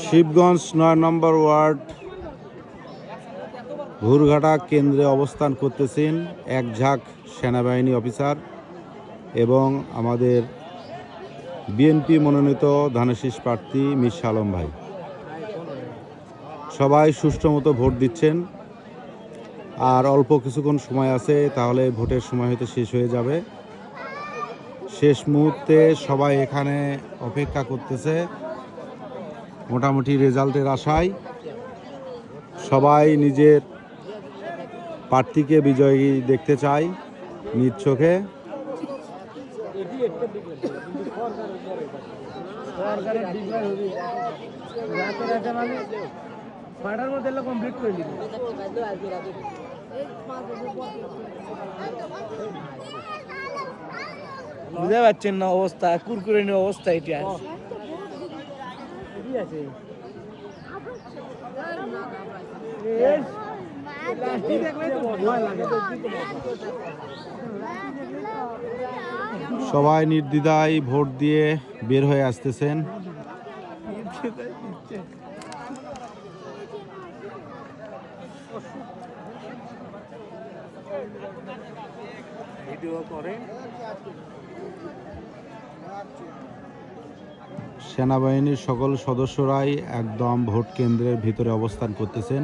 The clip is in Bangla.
শিবগঞ্জ ৯ নম্বর ওয়ার্ড ঘুরঘাটা কেন্দ্রে অবস্থান করতেছেন এক ঝাঁক সেনাবাহিনী অফিসার এবং আমাদের বিএনপি মনোনীত ধানের প্রার্থী মির্জা আলম ভাই। সবাই সুষ্ঠু মতো ভোট দিচ্ছেন, আর অল্প কিছুক্ষণ সময় আছে, তাহলে ভোটের সময় হয়তো শেষ হয়ে যাবে। শেষ মুহূর্তে সবাই এখানে অপেক্ষা করতেছে মোটামুটি রেজাল্টের আশায়। সবাই নিজের প্রার্থীকে বিজয়ী দেখতে চায় নিজ চোখে। বুঝতে পারছেন না অবস্থা, কুরকুরে অবস্থা এটা সবাই নির্দ্বিধায় ভোট দিয়ে বের হয়ে আসতেছেন। সেনাবাহিনীর সকল সদস্যরাই একদম ভোট কেন্দ্রের ভিতরে অবস্থান করতেছেন।